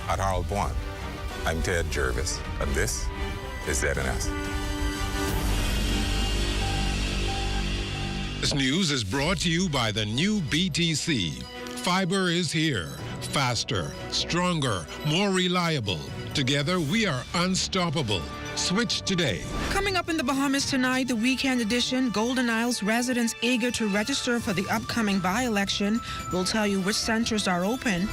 At Harold One, I'm Ted Jervis, and this is ZNS. This news is brought to you by the new BTC. Fiber is here. Faster, stronger, more reliable. Together, we are unstoppable. Switch today. Coming up in the Bahamas tonight, the weekend edition, Golden Isles residents eager to register for the upcoming by-election. We'll tell you which centers are open.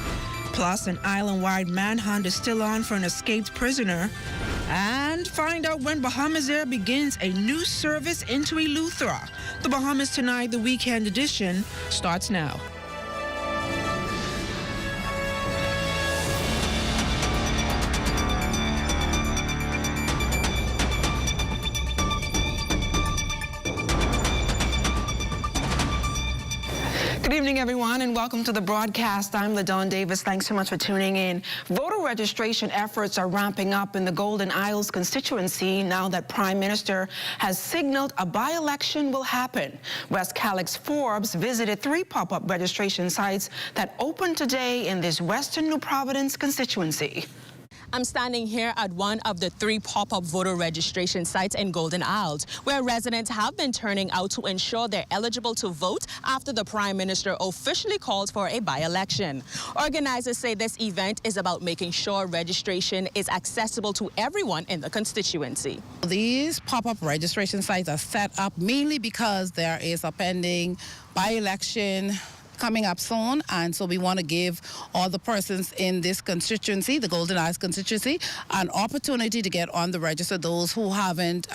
Plus, an island-wide manhunt is still on for an escaped prisoner. And find out when Bahamas Air begins a new service into Eleuthera. The Bahamas Tonight, the weekend edition, starts now. Good evening, everyone, and welcome to the broadcast. I'm LaDawn Davis. Thanks so much for tuning in. Voter registration efforts are ramping up in the Golden Isles constituency now that Prime Minister has signaled a by-election will happen. West Calix Forbes visited 3 pop-up registration sites that opened today in this Western New Providence constituency. I'm standing here at one of the 3 pop-up voter registration sites in Golden Isles, where residents have been turning out to ensure they're eligible to vote after the Prime Minister officially called for a by-election. Organizers say this event is about making sure registration is accessible to everyone in the constituency. These pop-up registration sites are set up mainly because there is a pending by-election coming up soon, and so we want to give all the persons in this constituency, the Golden Isles constituency, an opportunity to get on the register. Those who haven't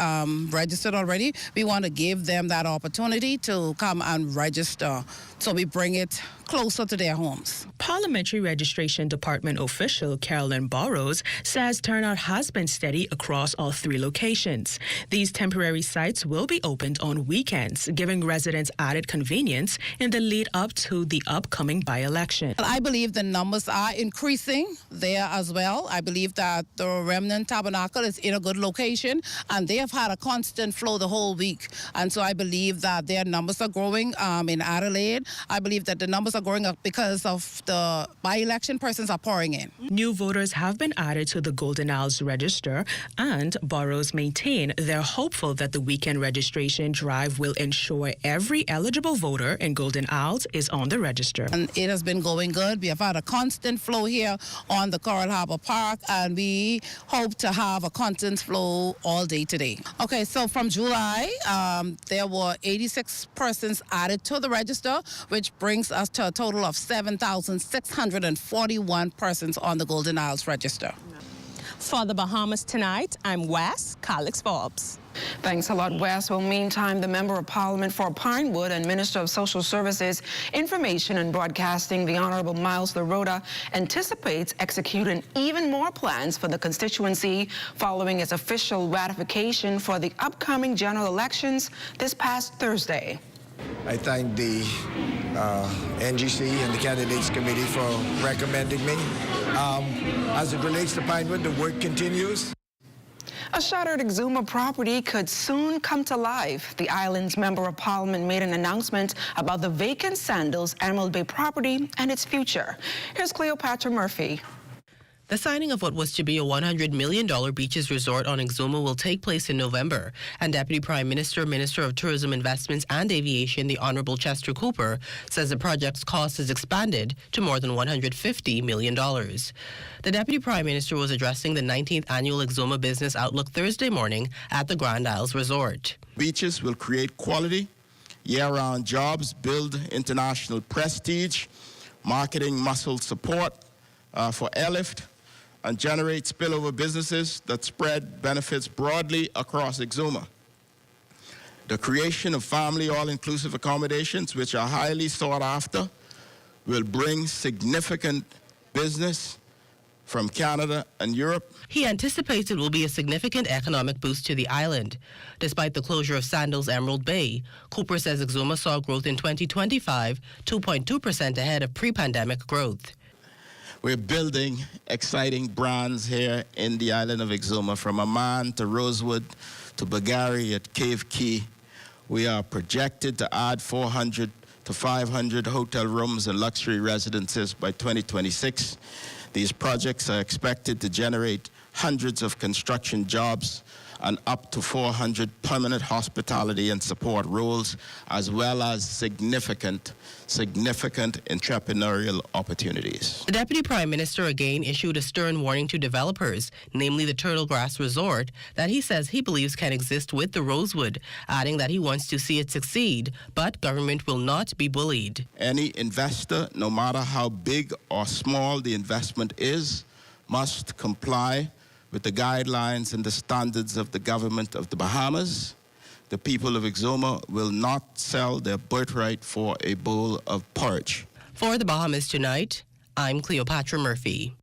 registered already, we want to give them that opportunity to come and register, so we bring it closer to their homes. Parliamentary Registration Department official Carolyn Burrows says turnout has been steady across all 3 locations. These temporary sites will be opened on weekends, giving residents added convenience in the lead up to the upcoming by-election. I believe the numbers are increasing there as well. I believe that the Remnant Tabernacle is in a good location, and they have had a constant flow the whole week. And so I believe that their numbers are growing in Adelaide. I believe that the numbers are growing up because of the by-election persons are pouring in. New voters have been added to the Golden Isles register, and Burrows maintain they're hopeful that the weekend registration drive will ensure every eligible voter in Golden Isles is on the register. And it has been going good. We have had a constant flow here on the Coral Harbour Park, and we hope to have a constant flow all day today. Okay, so from July, there were 86 persons added to the register, which brings us to a total of 7,641 persons on the Golden Isles register. For the Bahamas Tonight, I'm Wes Calix Forbes. Thanks a lot, Wes. Well, meantime, the Member of Parliament for Pinewood and Minister of Social Services, Information and Broadcasting, the Honorable Miles LaRota, anticipates executing even more plans for the constituency following its official ratification for the upcoming general elections this past Thursday. I thank the NGC and the Candidates Committee for recommending me. As it relates to Pinewood, the work continues. A shuttered Exuma property could soon come to life. The island's Member of Parliament made an announcement about the vacant Sandals Emerald Bay property and its future. Here's Cleopatra Murphy. The signing of what was to be a $100 million beaches resort on Exuma will take place in November, and Deputy Prime Minister, Minister of Tourism, Investments and Aviation, the Honourable Chester Cooper, says the project's cost has expanded to more than $150 million. The Deputy Prime Minister was addressing the 19th Annual Exuma Business Outlook Thursday morning at the Grand Isles Resort. Beaches will create quality, year-round jobs, build international prestige, marketing muscle support for airlift, and generate spillover businesses that spread benefits broadly across Exuma. The creation of family all-inclusive accommodations, which are highly sought after, will bring significant business from Canada and Europe. He anticipates it will be a significant economic boost to the island. Despite the closure of Sandals Emerald Bay, Cooper says Exuma saw growth in 2025, 2.2% ahead of pre-pandemic growth. We're building exciting brands here in the island of Exuma, from Amman to Rosewood to Bagari at Cave Key. We are projected to add 400 to 500 hotel rooms and luxury residences by 2026. These projects are expected to generate hundreds of construction jobs and up to 400 permanent hospitality and support roles, as well as significant entrepreneurial opportunities. The Deputy Prime Minister again issued a stern warning to developers, namely the Turtle Grass Resort, that he says he believes can exist with the Rosewood, adding that he wants to see it succeed, but government will not be bullied. Any investor, no matter how big or small the investment is, must comply with the guidelines and the standards of the government of the Bahamas. The people of Exuma will not sell their birthright for a bowl of porridge. For the Bahamas Tonight, I'm Cleopatra Murphy.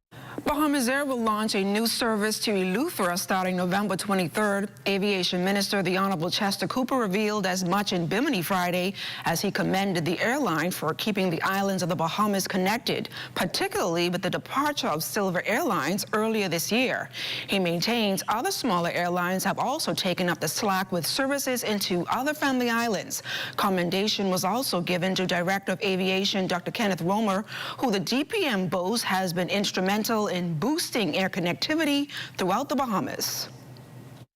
Bahamas Air will launch a new service to Eleuthera starting November 23rd. Aviation Minister, the Honourable Chester Cooper, revealed as much in Bimini Friday as he commended the airline for keeping the islands of the Bahamas connected, particularly with the departure of Silver Airlines earlier this year. He maintains other smaller airlines have also taken up the slack with services into other family islands. Commendation was also given to Director of Aviation, Dr. Kenneth Romer, who the DPM boasts has been instrumental in boosting air connectivity throughout the Bahamas.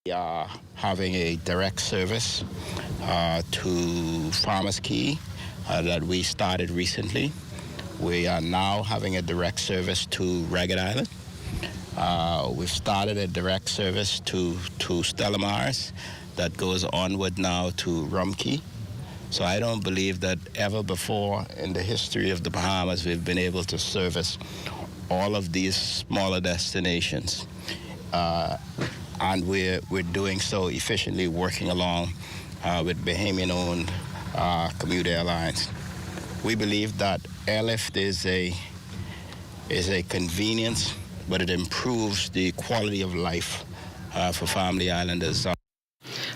We are having a direct service to Farmers Key that we started recently. We are now having a direct service to Ragged Island. We've started a direct service to Stella Maris that goes onward now to Rum Key. So I don't believe that ever before in the history of the Bahamas we've been able to service all of these smaller destinations, and we're doing so efficiently, working along with Bahamian-owned commuter airlines. We believe that airlift is a convenience, but it improves the quality of life for family islanders.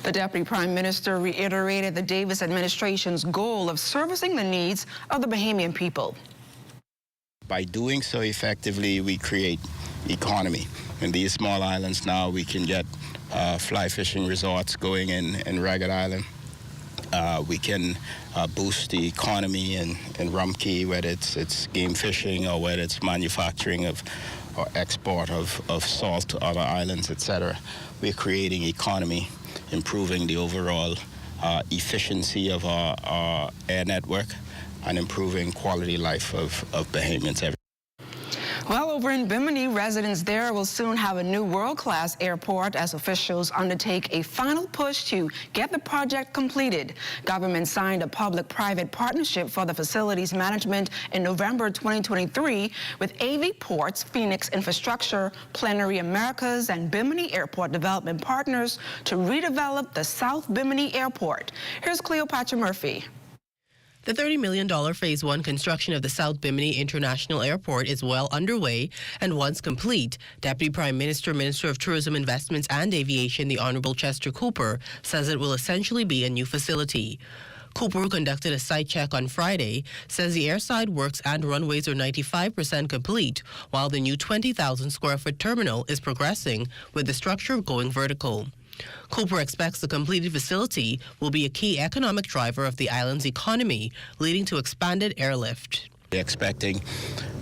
The Deputy Prime Minister reiterated the Davis administration's goal of servicing the needs of the Bahamian people. By doing so effectively, we create economy. In these small islands now, we can get fly fishing resorts going in Ragged Island. We can boost the economy in Rum Key, whether it's game fishing or whether it's manufacturing or export of salt to other islands, etc. We're creating economy, improving the overall efficiency of our air network, and improving quality life of Bahamians everywhere. Well, over in Bimini, residents there will soon have a new world-class airport as officials undertake a final push to get the project completed. Government signed a public-private partnership for the facilities management in November 2023 with AV Ports, Phoenix Infrastructure, Plenary Americas, and Bimini Airport Development Partners to redevelop the South Bimini Airport. Here's Cleopatra Murphy. The $30 million Phase 1 construction of the South Bimini International Airport is well underway, and once complete, Deputy Prime Minister, Minister of Tourism, Investments and Aviation, the Honourable Chester Cooper, says it will essentially be a new facility. Cooper, who conducted a site check on Friday, says the airside works and runways are 95% complete, while the new 20,000 square foot terminal is progressing, with the structure going vertical. Cooper expects the completed facility will be a key economic driver of the island's economy, leading to expanded airlift. We're expecting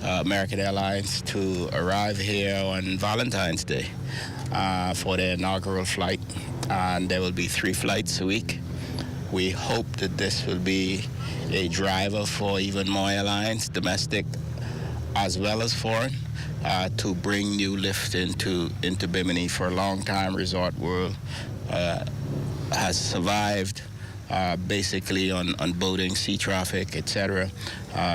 American Airlines to arrive here on Valentine's Day for their inaugural flight, and there will be 3 flights a week. We hope that this will be a driver for even more airlines, domestic as well as foreign, to bring new lift into Bimini. For a long time, Resort World has survived basically on boating, sea traffic, etc.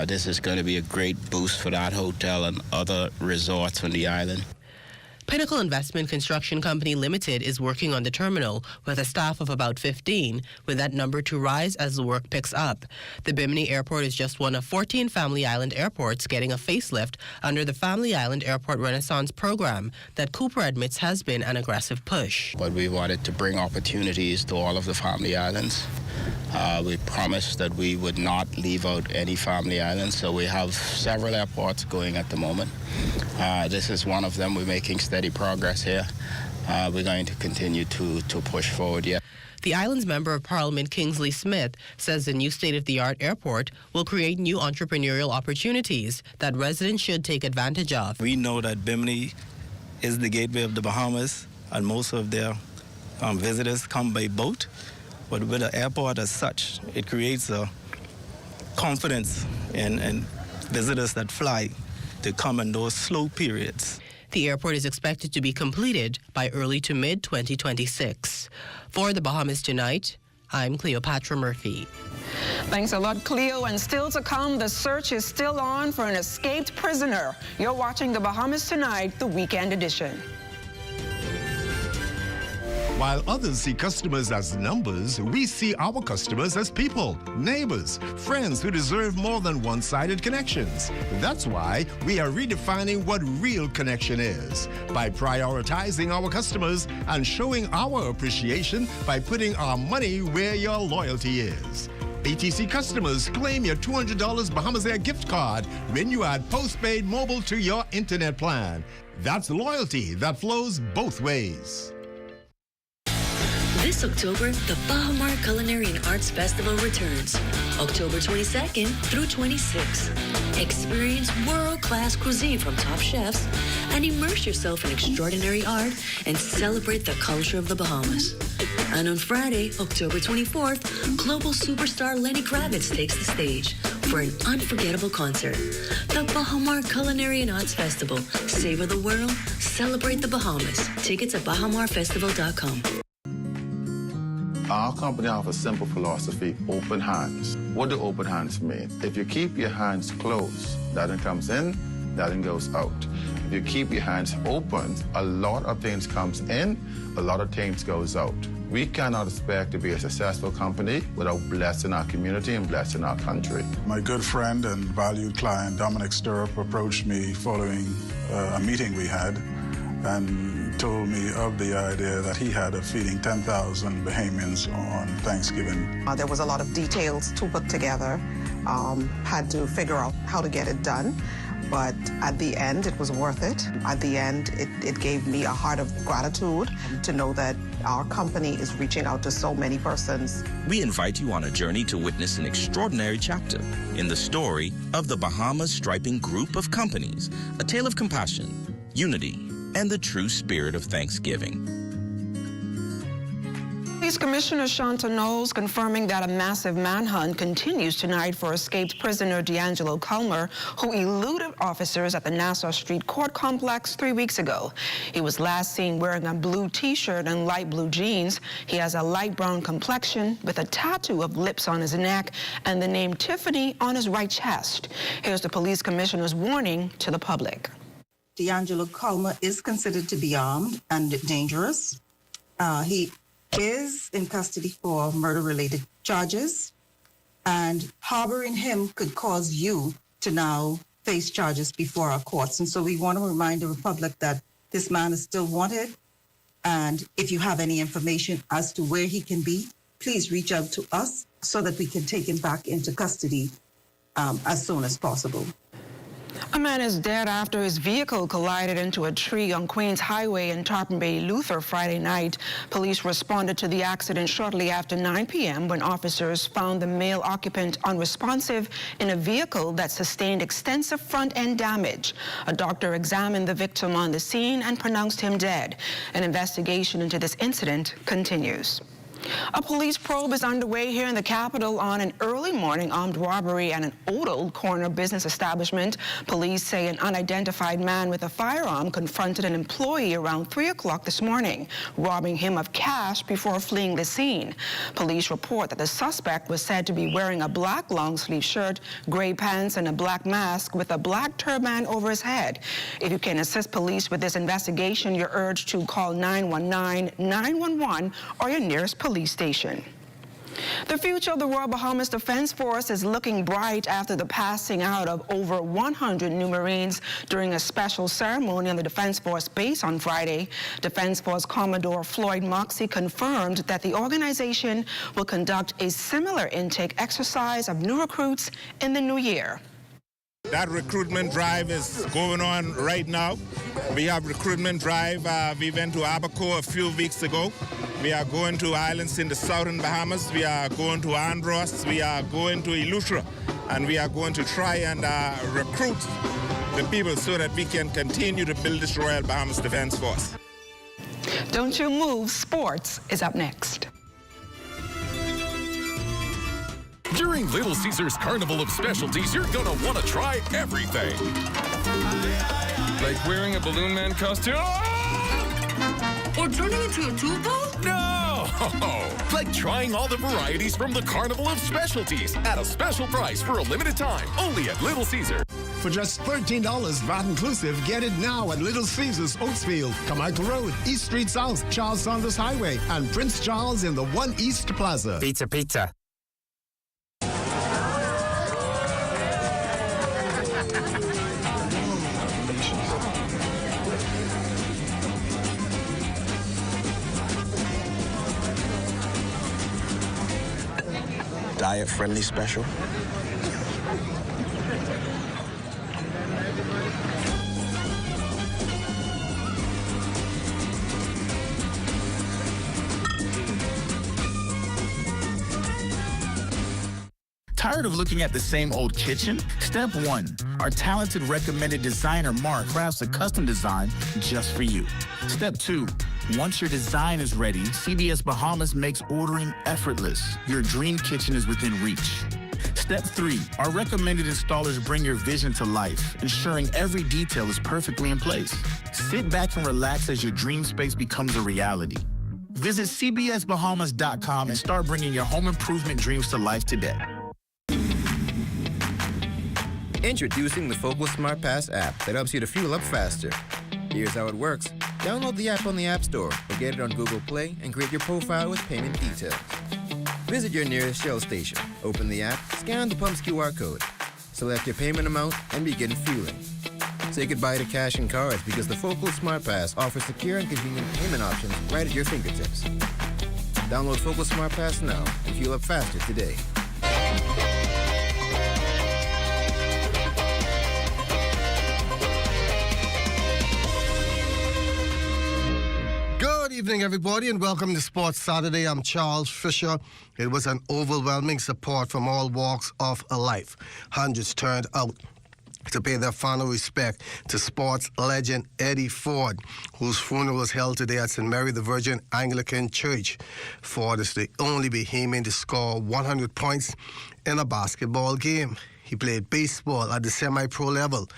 This is going to be a great boost for that hotel and other resorts on the island. Pinnacle Investment Construction Company Limited is working on the terminal with a staff of about 15, with that number to rise as the work picks up. The Bimini Airport is just one of 14 Family Island airports getting a facelift under the Family Island Airport Renaissance program that Cooper admits has been an aggressive push. But we wanted to bring opportunities to all of the Family Islands. We promised that we would not leave out any Family Islands, so we have several airports going at the moment. This is one of them. We're making steady progress here. We're going to continue to push forward. Yeah. The island's Member of Parliament Kingsley Smith says the new state-of-the-art airport will create new entrepreneurial opportunities that residents should take advantage of. We know that Bimini is the gateway of the Bahamas, and most of their visitors come by boat. But with the airport as such, it creates a confidence in visitors that fly to come in those slow periods. The airport is expected to be completed by early to mid-2026. For the Bahamas Tonight, I'm Cleopatra Murphy. Thanks a lot, Cleo. And still to come, the search is still on for an escaped prisoner. You're watching the Bahamas Tonight, the weekend edition. While others see customers as numbers, we see our customers as people, neighbors, friends who deserve more than one-sided connections. That's why we are redefining what real connection is by prioritizing our customers and showing our appreciation by putting our money where your loyalty is. ATC customers, claim your $200 Bahamas Air gift card when you add postpaid mobile to your internet plan. That's loyalty that flows both ways. This October, the Bahamar Culinary and Arts Festival returns, October 22nd through 26th. Experience world-class cuisine from top chefs and immerse yourself in extraordinary art and celebrate the culture of the Bahamas. And on Friday, October 24th, global superstar Lenny Kravitz takes the stage for an unforgettable concert. The Bahamar Culinary and Arts Festival. Savor the world, celebrate the Bahamas. Tickets at bahamarfestival.com. Our company offers a simple philosophy, open hands. What do open hands mean? If you keep your hands closed, nothing comes in, nothing goes out. If you keep your hands open, a lot of things comes in, a lot of things goes out. We cannot expect to be a successful company without blessing our community and blessing our country. My good friend and valued client, Dominic Stirrup, approached me following a meeting we had and told me of the idea that he had of feeding 10,000 Bahamians on Thanksgiving. There was a lot of details to put together, had to figure out how to get it done, but at the end, it was worth it. At the end, it gave me a heart of gratitude to know that our company is reaching out to so many persons. We invite you on a journey to witness an extraordinary chapter in the story of the Bahamas Striping Group of Companies, a tale of compassion, unity, and the true spirit of Thanksgiving. Police Commissioner Shanta Knowles confirming that a massive manhunt continues tonight for escaped prisoner D'Angelo Culmer, who eluded officers at the Nassau Street Court Complex 3 weeks ago. He was last seen wearing a blue T-shirt and light blue jeans. He has a light brown complexion with a tattoo of lips on his neck and the name Tiffany on his right chest. Here's the police commissioner's warning to the public. D'Angelo Culmer is considered to be armed and dangerous. He is in custody for murder-related charges, and harboring him could cause you to now face charges before our courts. And so we want to remind the public that this man is still wanted, and if you have any information as to where he can be, please reach out to us so that we can take him back into custody as soon as possible. A man is dead after his vehicle collided into a tree on Queens Highway in Tarpon Bay, Luther, Friday night. Police responded to the accident shortly after 9 p.m. when officers found the male occupant unresponsive in a vehicle that sustained extensive front-end damage. A doctor examined the victim on the scene and pronounced him dead. An investigation into this incident continues. A police probe is underway here in the capital on an early morning armed robbery at an Odell corner business establishment. Police say an unidentified man with a firearm confronted an employee around 3 o'clock this morning, robbing him of cash before fleeing the scene. Police report that the suspect was said to be wearing a black long-sleeve shirt, gray pants, and a black mask with a black turban over his head. If you can assist police with this investigation, you're urged to call 919-911 or your nearest police station. The future of the Royal Bahamas Defense Force is looking bright after the passing out of over 100 new Marines during a special ceremony on the Defense Force base on Friday. Defense Force Commodore Floyd Moxey confirmed that the organization will conduct a similar intake exercise of new recruits in the new year. That recruitment drive is going on right now. We have recruitment drive. We went to Abaco a few weeks ago. We are going to islands in the southern Bahamas. We are going to Andros. We are going to Eleuthera. And we are going to try and recruit the people so that we can continue to build this Royal Bahamas Defense Force. Don't you move. Sports is up next. During Little Caesars Carnival of Specialties, you're gonna want to try everything. Like wearing a Balloon Man costume? Or turning into a tuba? No! Like trying all the varieties from the Carnival of Specialties at a special price for a limited time, only at Little Caesar. For just $13 VAT inclusive, get it now at Little Caesars, Oaksfield, Carmichael Road, East Street South, Charles Saunders Highway, and Prince Charles in the One East Plaza. Pizza. Diet-friendly special. Tired of looking at the same old kitchen? Step 1. Our talented recommended designer Mark crafts a custom design just for you. Step 2. Once your design is ready, CBS Bahamas makes ordering effortless. Your dream kitchen is within reach. Step 3. Our recommended installers bring your vision to life, ensuring every detail is perfectly in place. Sit back and relax as your dream space becomes a reality. Visit cbsbahamas.com and start bringing your home improvement dreams to life today. Introducing the Focal Smart Pass app that helps you to fuel up faster. Here's how it works. Download the app on the App Store or get it on Google Play and create your profile with payment details. Visit your nearest Shell station, open the app, scan the pump's QR code, select your payment amount, and begin fueling. Say goodbye to cash and cards because the Focal Smart Pass offers secure and convenient payment options right at your fingertips. Download Focal Smart Pass now and fuel up faster today. Good evening, everybody, and welcome to Sports Saturday. I'm Charles Fisher. It was an overwhelming support from all walks of life. Hundreds turned out to pay their final respect to sports legend Eddie Ford, whose funeral was held today at St. Mary the Virgin Anglican Church. Ford is the only Bahamian to score 100 points in a basketball game. He played baseball at the semi-pro level,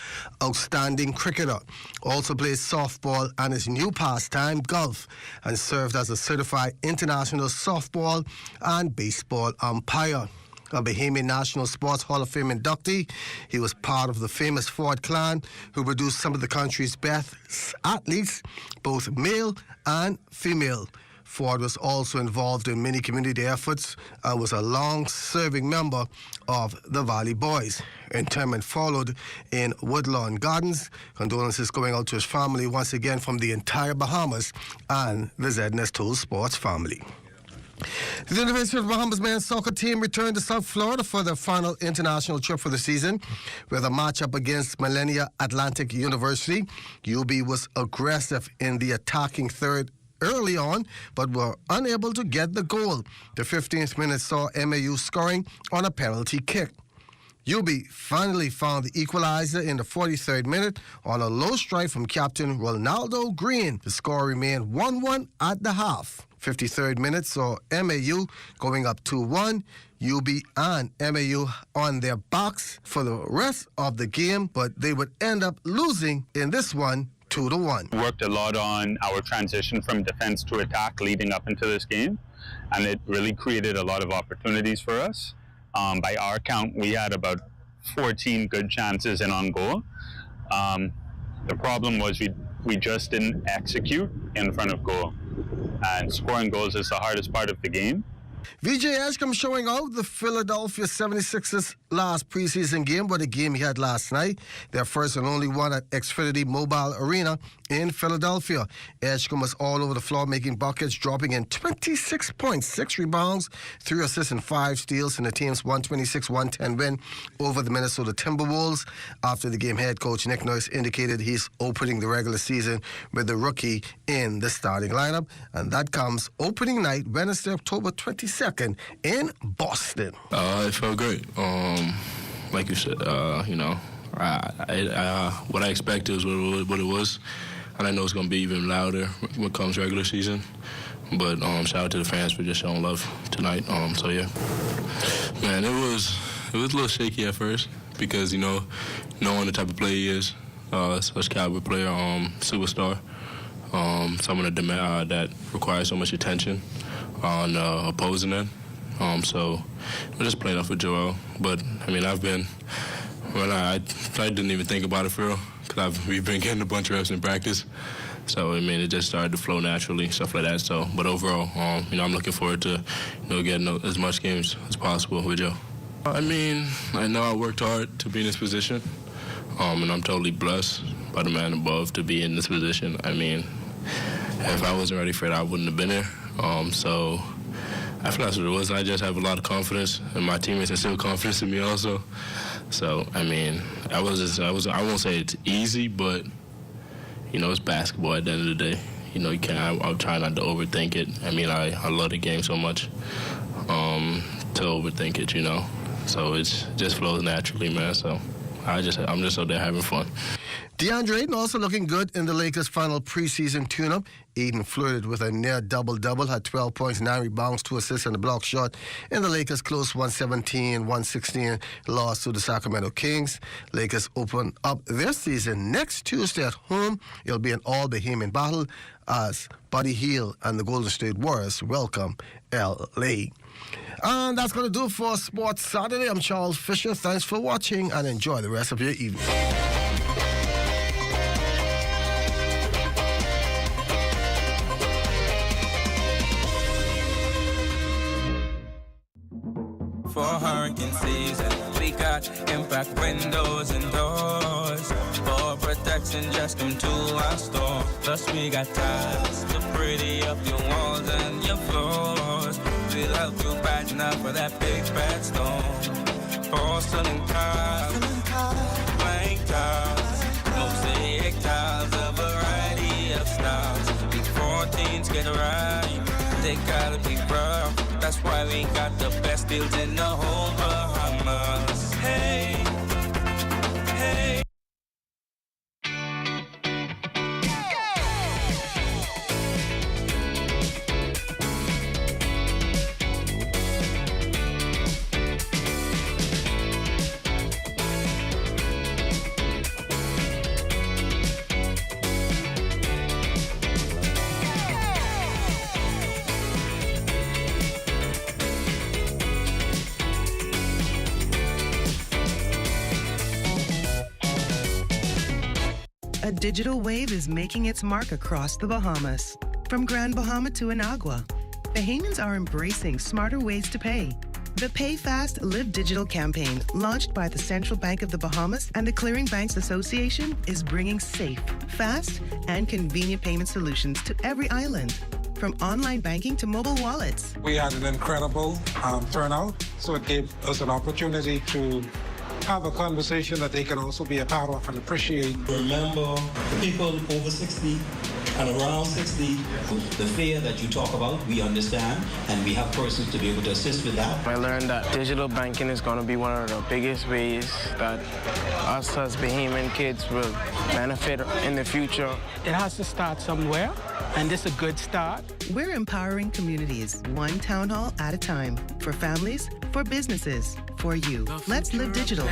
outstanding cricketer, also plays softball and his new pastime, golf, and served as a certified international softball and baseball umpire. A Bahamian National Sports Hall of Fame inductee, he was part of the famous Ford clan who produced some of the country's best athletes, both male and female. Ford was also involved in many community efforts and was a long-serving member of the Valley Boys. Interment followed in Woodlawn Gardens. Condolences going out to his family once again from the entire Bahamas and the ZNS Toll Sports family. The University of the Bahamas men's soccer team returned to South Florida for their final international trip for the season with a matchup against Millennia Atlantic University. UB was aggressive in the attacking third early on, but were unable to get the goal. The 15th minute saw MAU scoring on a penalty kick. UB finally found the equalizer in the 43rd minute on a low strike from captain Ronaldo Green. The score remained 1-1 at the half. 53rd minute saw MAU going up 2-1. UB and MAU on their backs for the rest of the game, but they would end up losing in this one 2-1. We worked a lot on our transition from defense to attack leading up into this game, and it really created a lot of opportunities for us. By our count, we had about 14 good chances in on goal. The problem was we just didn't execute in front of goal, and scoring goals is the hardest part of the game. VJ Edgecombe showing out the Philadelphia 76ers last preseason game, but a game he had last night, their first and only one at Xfinity Mobile Arena in Philadelphia. Edgecombe was all over the floor making buckets, dropping in 26 points, 6 rebounds, 3 assists and 5 steals in the team's 126-110 win over the Minnesota Timberwolves. After the game, head coach Nick Nurse indicated he's opening the regular season with the rookie in the starting lineup, and that comes opening night, Wednesday, October 22nd in Boston. It felt great. Like you said, what I expected was what it was, and I know it's going to be even louder when it comes regular season. But shout out to the fans for just showing love tonight. So yeah, man, it was a little shaky at first because knowing the type of player he is, such caliber player, superstar, someone that requires so much attention on opposing end. So we're just playing off with Joel. But I mean, I didn't even think about it for real because we've been getting a bunch of reps in practice. So I mean, it just started to flow naturally, stuff like that. So, but overall, I'm looking forward to getting as much games as possible with Joe. I mean, I know I worked hard to be in this position, and I'm totally blessed by the man above to be in this position. I mean, if I wasn't ready for it, I wouldn't have been here. So I feel that's what it was. I just have a lot of confidence, and my teammates have still confidence in me also. So I mean, I won't say it's easy, but it's basketball at the end of the day. I'll try not to overthink it. I mean, I love the game so much to overthink it. So it just flows naturally, man. So I'm just out there having fun. DeAndre Ayton also looking good in the Lakers' final preseason tune-up. Ayton flirted with a near double-double, had 12 points, 9 rebounds, 2 assists, and a block shot in the Lakers' close 117-116 loss to the Sacramento Kings. Lakers open up their season next Tuesday at home. It'll be an all-Bahamian battle as Buddy Hield and the Golden State Warriors welcome L.A. And that's going to do it for Sports Saturday. I'm Charles Fisher. Thanks for watching and enjoy the rest of your evening. For hurricane season, we got impact windows and doors. For protection, just come to our store. Plus we got tiles to pretty up your walls and your floors. We'll help you brighten up for that big bad storm. Porcelain tiles, blank tiles, mosaic tiles, a variety of styles. Before teens get right, they gotta be rough. That's why we got the best deals in the whole Bahamas. Hey, hey. A digital wave is making its mark across the Bahamas. From Grand Bahama to Anagua, Bahamians are embracing smarter ways to pay. The Pay Fast, Live Digital campaign, launched by the Central Bank of the Bahamas and the Clearing Banks Association, is bringing safe, fast, and convenient payment solutions to every island. from online banking to mobile wallets. We had an incredible turnout, so it gave us an opportunity to have a conversation that they can also be a part of and appreciate. Remember, the people over 60 and around 60, the fear that you talk about, we understand, and we have persons to be able to assist with that. I learned that digital banking is going to be one of the biggest ways that us as Bahamian kids will benefit in the future. It has to start somewhere, and this is a good start. We're empowering communities, one town hall at a time, for families, for businesses, for you. Let's live digital.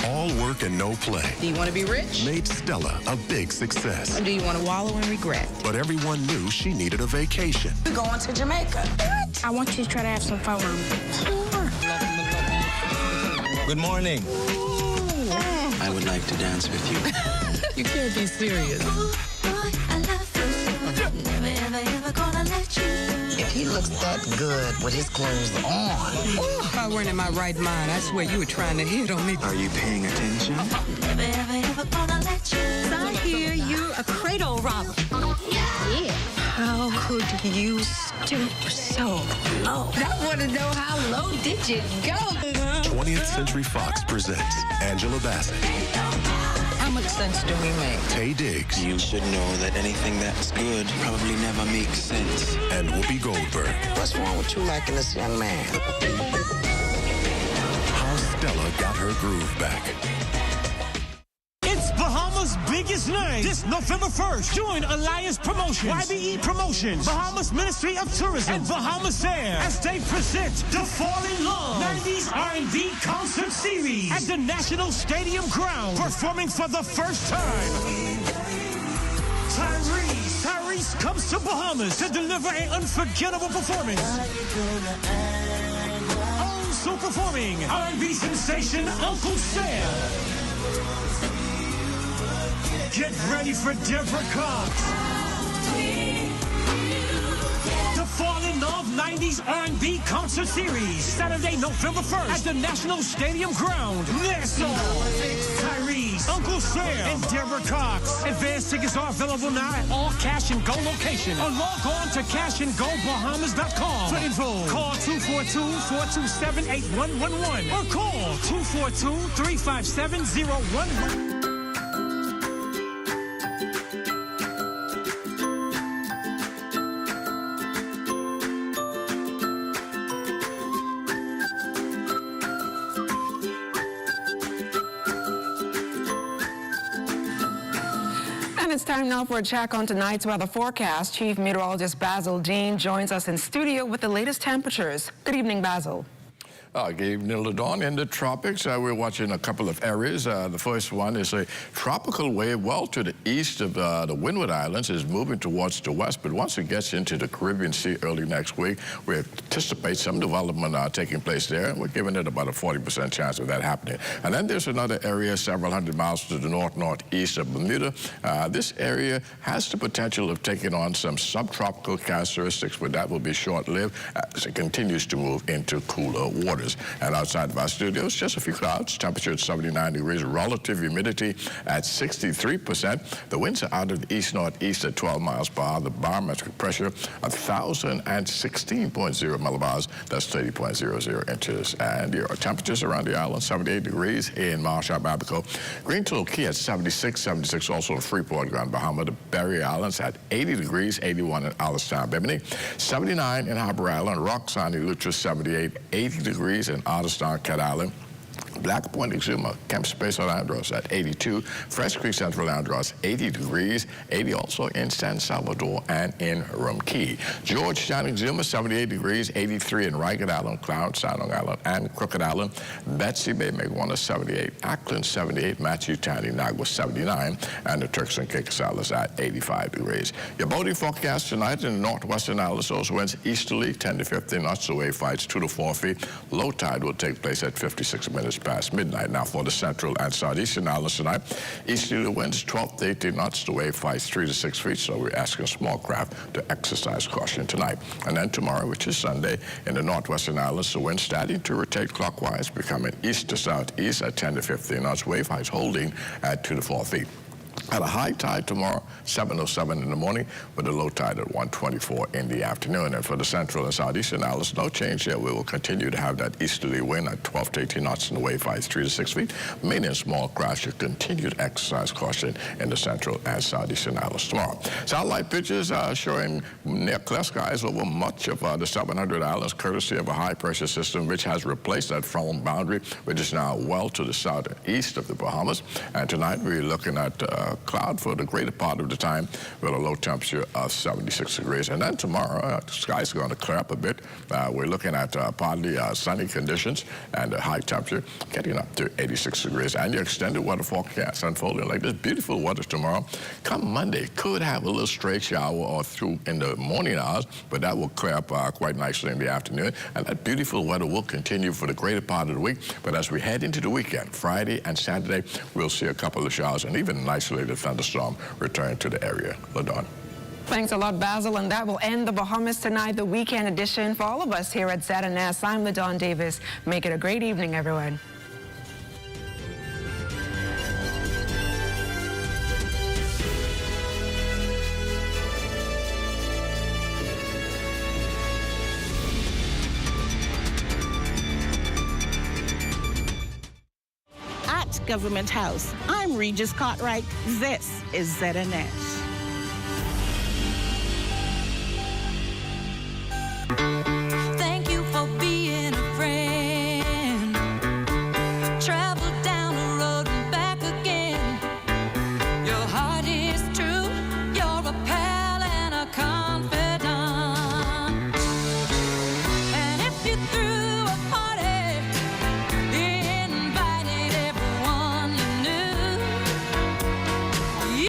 All work and no play. Do you want to be rich? Made Stella a big success. Or do you want to wallow in regret? But everyone knew she needed a vacation. We're going to Jamaica. What? I want you to try to have some fun with me. Good morning. I would like to dance with you. You can't be serious. If he looks that good with his clothes on. If I weren't in my right mind, I swear you were trying to hit on me. Are you paying attention? I hear you're a cradle robber. Yeah. How could you stoop so low? I want to know how low did you go? 20th Century Fox presents Angela Bassett. How much sense do we make? Tay Diggs. You should know that anything that's good probably never makes sense. And Whoopi Goldberg. What's wrong with you liking this young man? How Stella got her groove back. It's Bahamas' biggest night this November 1st. Join Alliance Promotions, YBE Promotions, Bahamas Ministry of Tourism, and Bahamas Air as they present the Fall in Love 90s R&B Concert Series at the National Stadium Ground, performing for the first time. Tyrese comes to Bahamas to deliver an unforgettable performance. Also performing R&B sensation Uncle Sam. Get ready for Deborah Cox. The Fall in Love 90s R&B Concert Series, Saturday, November 1st at the National Stadium Ground. Nassau. Tyrese, Uncle Sam, and Deborah Cox. Advance tickets are available now at all Cash and Go locations. Or log on to cashandgobahamas.com. For info, call 242-427-8111 or call 242-357-0111. And it's time now for a check on tonight's weather forecast. Chief Meteorologist Basil Dean joins us in studio with the latest temperatures. Good evening, Basil. Good evening, LaDawn. In the tropics, we're watching a couple of areas. The first one is a tropical wave well to the east of the Windward Islands is moving towards the west, but once it gets into the Caribbean Sea early next week, we anticipate some development taking place there. We're giving it about a 40% chance of that happening. And then there's another area several hundred miles to the northeast of Bermuda. This area has the potential of taking on some subtropical characteristics, but that will be short-lived as it continues to move into cooler waters. And outside of our studios, just a few clouds, temperature at 79 degrees, relative humidity at 63%. The winds are out of the east-northeast at 12 miles per hour. The barometric pressure, 1,016.0 millibars. That's 30.00 inches. And your temperatures around the island, 78 degrees in Marshall, Abaco. Green Tool Key at 76 also in Freeport, Grand Bahama. The Berry Islands at 80 degrees, 81 in Alistown, Bimini. 79 in Harbor Island, Roxanne, Eleuthera, 78, 80 degrees in Alistown, Cat Island. Black Point, Exuma, Camp Space Andros at 82. Fresh Creek, Central Andros, 80 degrees. 80 also in San Salvador and in Rum Key. Georgetown, Exuma, 78 degrees. 83 in Ragged Island, Cloud, Sanong Island, and Crooked Island. Betsy Bay, Meguana, 78. Ackland, 78. Matthew Tani, Nagua, 79. And the Turks and Caicos Islands at 85 degrees. Your boating forecast tonight in the northwestern islands, those winds easterly, 10 to 15 knots. The wave fights 2 to 4 feet. Low tide will take place at 56 minutes past midnight. Now for the central and southeastern islands tonight, easterly winds 12 to 18 knots. The wave fights 3 to 6 feet, so we're asking small craft to exercise caution tonight. And then tomorrow, which is Sunday, in the northwestern islands, the wind starting to rotate clockwise, becoming east to southeast at 10 to 15 knots. Wave heights holding at 2 to 4 feet. At a high tide tomorrow, 7:07 in the morning, with a low tide at 1:24 in the afternoon. And for the central and southeastern islands, no change here. We will continue to have that easterly wind at 12 to 18 knots, and the wave height 3 to 6 feet. Medium and small craft should continue to exercise caution in the central and southeastern islands tomorrow. Satellite pictures are showing near clear skies over much of the 700 islands, courtesy of a high-pressure system which has replaced that front boundary, which is now well to the south and east of the Bahamas. And tonight we're looking at cloud for the greater part of the time with a low temperature of 76 degrees. And then tomorrow, the sky's going to clear up a bit. We're looking at partly sunny conditions and a high temperature getting up to 86 degrees. And your extended weather forecast unfolding like this. Beautiful weather tomorrow. Come Monday, could have a little stray shower or through in the morning hours, but that will clear up quite nicely in the afternoon. And that beautiful weather will continue for the greater part of the week. But as we head into the weekend, Friday and Saturday, we'll see a couple of showers and even an isolated thunderstorm return to the area. LaDawn. Thanks a lot, Basil, and that will end the Bahamas Tonight, the weekend edition. For all of us here at ZNS, I'm LaDawn Davis. Make it a great evening, everyone. Government House. I'm Regis Cartwright. This is ZNS.